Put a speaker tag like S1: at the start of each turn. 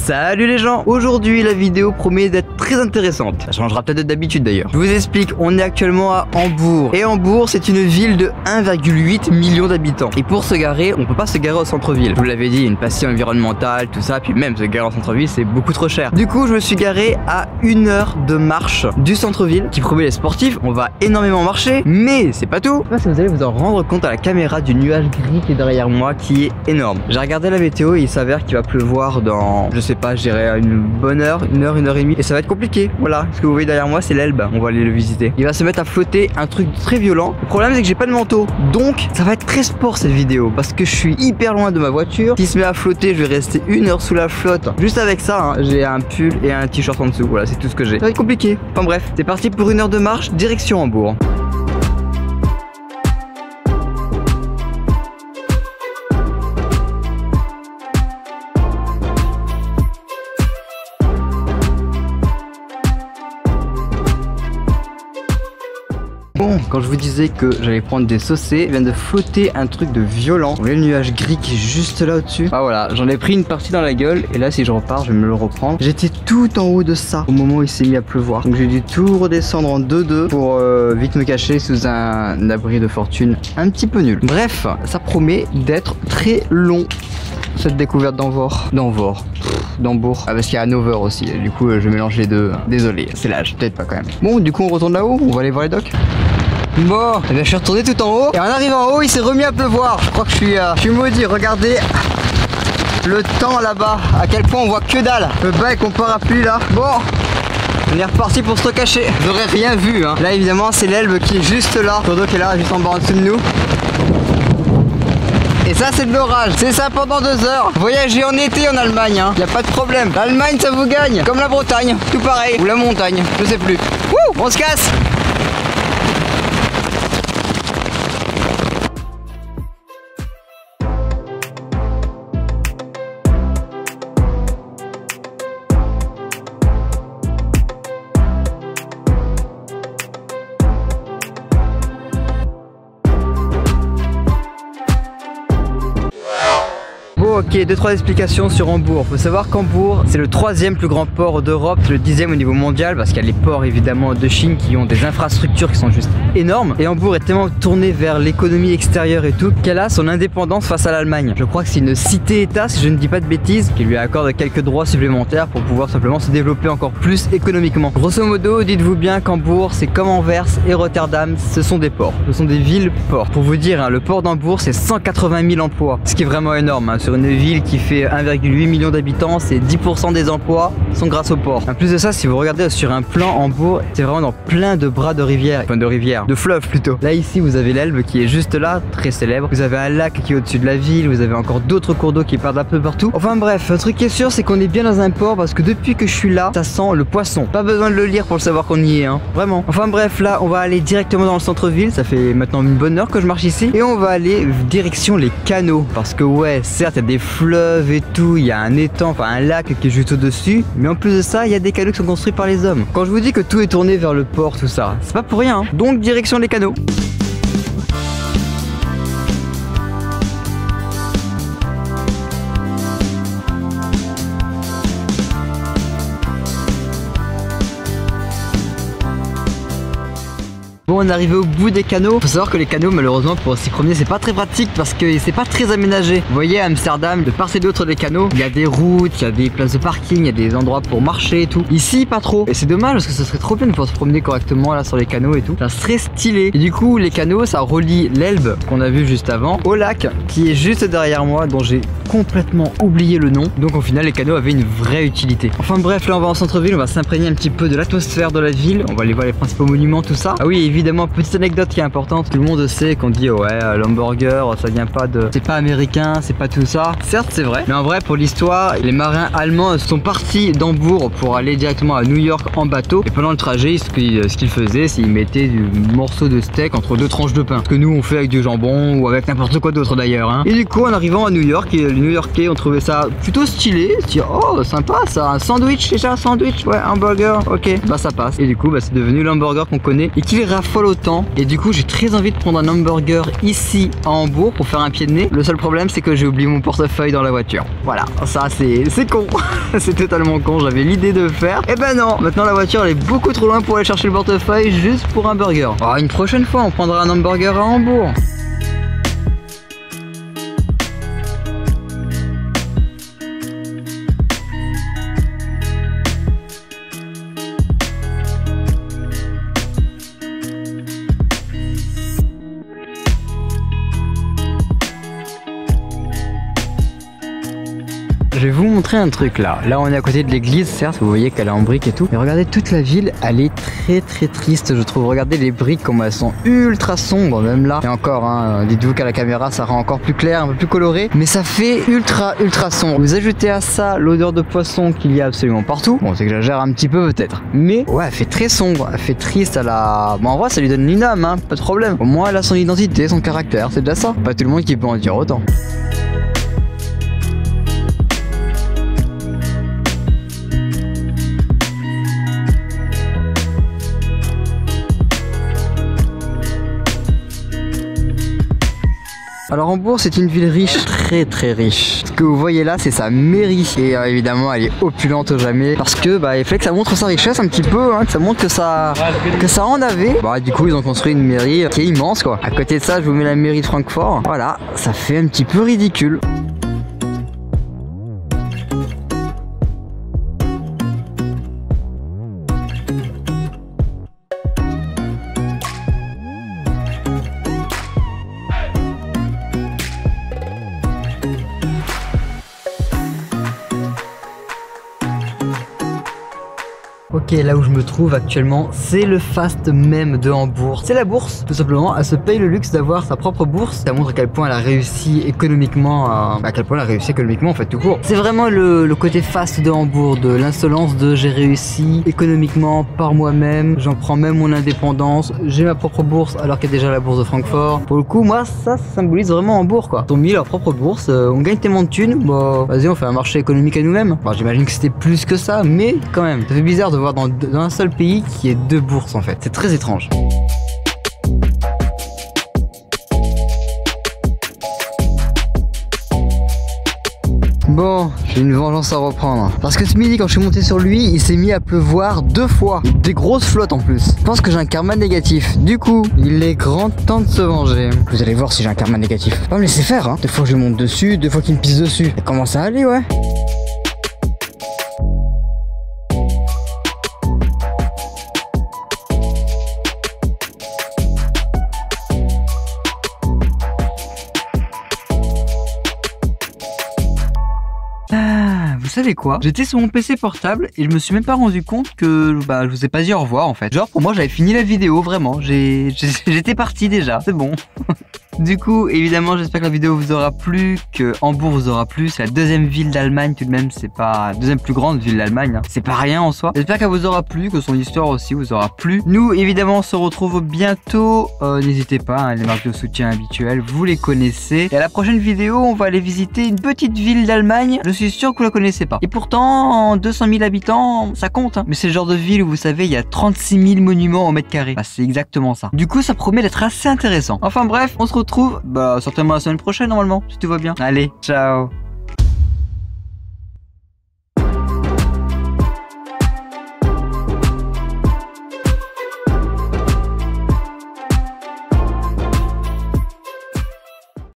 S1: Salut les gens, aujourd'hui la vidéo promet d'être très intéressante. Ça changera peut-être d'habitude d'ailleurs. Je vous explique, on est actuellement à Hambourg. Et Hambourg c'est une ville de 1,8 million d'habitants. Et pour se garer, on peut pas se garer au centre-ville. Je vous l'avais dit, une passion environnementale, tout ça, puis même se garer au centre-ville c'est beaucoup trop cher. Du coup je me suis garé à 1 heure de marche du centre-ville, qui promet les sportifs, on va énormément marcher, mais c'est pas tout. Je sais pas si vous allez vous en rendre compte à la caméra du nuage gris qui est derrière moi, qui est énorme. J'ai regardé la météo et il s'avère qu'il va pleuvoir dans, je sais pas, je dirais à une bonne heure, une heure et demie, et ça va être compliqué. Voilà, ce que vous voyez derrière moi c'est l'Elbe, on va aller le visiter. Il va se mettre à flotter un truc très violent. Le problème c'est que j'ai pas de manteau, donc ça va être très sport cette vidéo, parce que je suis hyper loin de ma voiture. S'il se met à flotter, je vais rester 1 heure sous la flotte. Juste avec ça, hein, j'ai un pull et un t-shirt en dessous, voilà c'est tout ce que j'ai. Ça va être compliqué, enfin bref, c'est parti pour 1 heure de marche, direction Hambourg. Bon, quand je vous disais que j'allais prendre des saucés, il vient de flotter un truc de violent. Vous voyez le nuage gris qui est juste là au-dessus. Ah voilà, j'en ai pris une partie dans la gueule et là si je repars, je vais me le reprendre. J'étais tout en haut de ça au moment où il s'est mis à pleuvoir. Donc j'ai dû tout redescendre en 2-2 pour vite me cacher sous un abri de fortune un petit peu nul. Bref, ça promet d'être très long. Cette découverte d'Hambourg. D'Hambourg. Ah, parce qu'il y a Hanover aussi. Du coup, je mélange les deux. Désolé, c'est l'âge. Peut-être pas quand même. Bon, du coup, on retourne là-haut. On va aller voir les docks. Bon, eh bien, je suis retourné tout en haut. Et en arrivant en haut, il s'est remis à pleuvoir. Je crois que je suis maudit. Regardez le temps là-bas. À quel point on voit que dalle. Le bail qu'on parapluie là. Bon. On est reparti pour se cacher. Vous n'aurez rien vu. Hein. Là, évidemment, c'est l'Elbe qui est juste là. L'eau qui est là, juste en bas en dessous de nous. Et ça c'est de l'orage, c'est ça pendant 2 heures. Voyagez en été en Allemagne, hein. Y a pas de problème. L'Allemagne ça vous gagne, comme la Bretagne, tout pareil. Ou la montagne, je sais plus. Wouh, on se casse. Ok, 2-3 explications sur Hambourg. Faut savoir qu'Hambourg c'est le 3e plus grand port d'Europe, c'est le 10e au niveau mondial parce qu'il y a les ports évidemment de Chine qui ont des infrastructures qui sont juste énormes. Et Hambourg est tellement tourné vers l'économie extérieure et tout qu'elle a son indépendance face à l'Allemagne. Je crois que c'est une cité-état, si je ne dis pas de bêtises, qui lui accorde quelques droits supplémentaires pour pouvoir simplement se développer encore plus économiquement. Grosso modo, dites-vous bien qu'Hambourg c'est comme Anvers et Rotterdam, ce sont des ports, ce sont des villes-ports. Pour vous dire, hein, le port d'Hambourg c'est 180 000 emplois, ce qui est vraiment énorme hein, sur une ville qui fait 1,8 million d'habitants, c'est 10% des emplois sont grâce au port. En plus de ça, si vous regardez sur un plan, Hambourg, c'est vraiment dans plein de bras de rivière, enfin de fleuves plutôt. Là ici, vous avez l'Elbe qui est juste là, très célèbre. Vous avez un lac qui est au-dessus de la ville, vous avez encore d'autres cours d'eau qui partent un peu partout. Enfin bref, un truc qui est sûr, c'est qu'on est bien dans un port parce que depuis que je suis là, ça sent le poisson. Pas besoin de le lire pour le savoir qu'on y est, hein. Vraiment. Enfin bref, là, on va aller directement dans le centre-ville. Ça fait maintenant une bonne heure que je marche ici et on va aller direction les canaux parce que ouais, certes, il y a des fleuves et tout, il y a un étang, enfin un lac qui est juste au-dessus, mais en plus de ça, il y a des canaux qui sont construits par les hommes. Quand je vous dis que tout est tourné vers le port, tout ça, c'est pas pour rien, hein. Donc direction les canaux. Bon, on est arrivé au bout des canaux. Faut savoir que les canaux, malheureusement, pour s'y promener, c'est pas très pratique parce que c'est pas très aménagé. Vous voyez, à Amsterdam, de part et d'autre des canaux, il y a des routes, il y a des places de parking, il y a des endroits pour marcher et tout. Ici, pas trop. Et c'est dommage parce que ce serait trop bien de pouvoir se promener correctement là sur les canaux et tout. Ça serait stylé. Et du coup, les canaux, ça relie l'Elbe qu'on a vu juste avant au lac qui est juste derrière moi, dont j'ai complètement oublié le nom. Donc au final, les canaux avaient une vraie utilité. Enfin bref, là on va en centre-ville, on va s'imprégner un petit peu de l'atmosphère de la ville. On va aller voir les principaux monuments, tout ça. Ah oui, évidemment, petite anecdote qui est importante. Tout le monde sait qu'on dit ouais, l'hamburger, ça vient pas de... C'est pas américain, c'est pas tout ça. Certes, c'est vrai. Mais en vrai, pour l'histoire, les marins allemands sont partis d'Hambourg pour aller directement à New York en bateau. Et pendant le trajet, ce qu'ils faisaient, c'est qu'ils mettaient du morceau de steak entre 2 tranches de pain. Ce que nous, on fait avec du jambon ou avec n'importe quoi d'autre d'ailleurs. Hein. Et du coup, en arrivant à New York, les New-Yorkais ont trouvé ça plutôt stylé. Ils se disent, oh, sympa ça, un sandwich déjà, un sandwich, ouais, un burger, ok, bah ça passe. Et du coup, bah, c'est devenu l'hamburger qu'on connaît et qui est folle autant. Et du coup j'ai très envie de prendre un hamburger ici à Hambourg pour faire un pied de nez. Le seul problème c'est que j'ai oublié mon portefeuille dans la voiture. Voilà, ça c'est con. C'est totalement con, j'avais l'idée de le faire. Et ben non, maintenant la voiture elle est beaucoup trop loin pour aller chercher le portefeuille juste pour un burger. Oh, une prochaine fois on prendra un hamburger à Hambourg. Je vais vous montrer un truc là. Là on est à côté de l'église, certes, vous voyez qu'elle est en briques et tout. Mais regardez toute la ville, elle est très triste je trouve. Regardez les briques comme elles sont ultra sombres même là. Et encore, hein, dites-vous qu'à la caméra ça rend encore plus clair, un peu plus coloré. Mais ça fait ultra sombre. Vous ajoutez à ça l'odeur de poisson qu'il y a absolument partout. Bon, j'exagère un petit peu peut-être. Mais ouais, elle fait très sombre, elle fait triste à la... Bon en vrai ça lui donne une âme, hein, pas de problème. Au moins elle a son identité, son caractère, c'est déjà ça. Pas tout le monde qui peut en dire autant. Alors Hambourg c'est une ville riche, très riche. Ce que vous voyez là c'est sa mairie. Et évidemment elle est opulente au jamais. Parce que il fallait que ça montre sa richesse un petit peu, hein, que ça montre que ça en avait. Du coup ils ont construit une mairie qui est immense quoi. À côté de ça je vous mets la mairie de Francfort. Voilà, ça fait un petit peu ridicule. Ok, là où je me trouve actuellement, c'est le Fast même de Hambourg. C'est la bourse, tout simplement. Elle se paye le luxe d'avoir sa propre bourse. Ça montre à quel point elle a réussi économiquement, à quel point elle a réussi économiquement en fait tout court. C'est vraiment le côté Fast de Hambourg, de l'insolence de j'ai réussi économiquement par moi-même. J'en prends même mon indépendance. J'ai ma propre bourse alors qu'il y a déjà la bourse de Francfort. Pour le coup, moi, ça symbolise vraiment Hambourg quoi. Ils ont mis leur propre bourse, on gagne tellement de thunes, vas-y, on fait un marché économique à nous-mêmes. J'imagine que c'était plus que ça, mais quand même, ça fait bizarre de voir dans un seul pays qui est deux bourses en fait. C'est très étrange. Bon, j'ai une vengeance à reprendre. Parce que ce midi, quand je suis monté sur lui, il s'est mis à pleuvoir 2 fois. Des grosses flottes en plus. Je pense que j'ai un karma négatif. Du coup, il est grand temps de se venger. Vous allez voir si j'ai un karma négatif. Pas me laisser faire, hein. 2 fois que je monte dessus, 2 fois qu'il me pisse dessus. Ça commence à aller, ouais. Vous savez quoi? J'étais sur mon PC portable et je me suis même pas rendu compte que je vous ai pas dit au revoir en fait. Genre pour moi j'avais fini la vidéo vraiment. J'étais parti déjà, c'est bon. Du coup, évidemment, j'espère que la vidéo vous aura plu, que Hambourg vous aura plu. C'est la 2e ville d'Allemagne tout de même, c'est pas la 2e plus grande ville d'Allemagne, hein. C'est pas rien en soi. J'espère qu'elle vous aura plu, que son histoire aussi vous aura plu. Nous, évidemment, on se retrouve bientôt. N'hésitez pas, hein, les marques de soutien habituelles, vous les connaissez. Et à la prochaine vidéo, on va aller visiter une petite ville d'Allemagne. Je suis sûr que vous la connaissez pas. Et pourtant, 200 000 habitants, ça compte, hein. Mais c'est le genre de ville où vous savez, il y a 36 000 monuments au mètre carré. C'est exactement ça. Du coup, ça promet d'être assez intéressant. Enfin bref, on se retrouve certainement la semaine prochaine normalement, si tout va bien. Allez, ciao.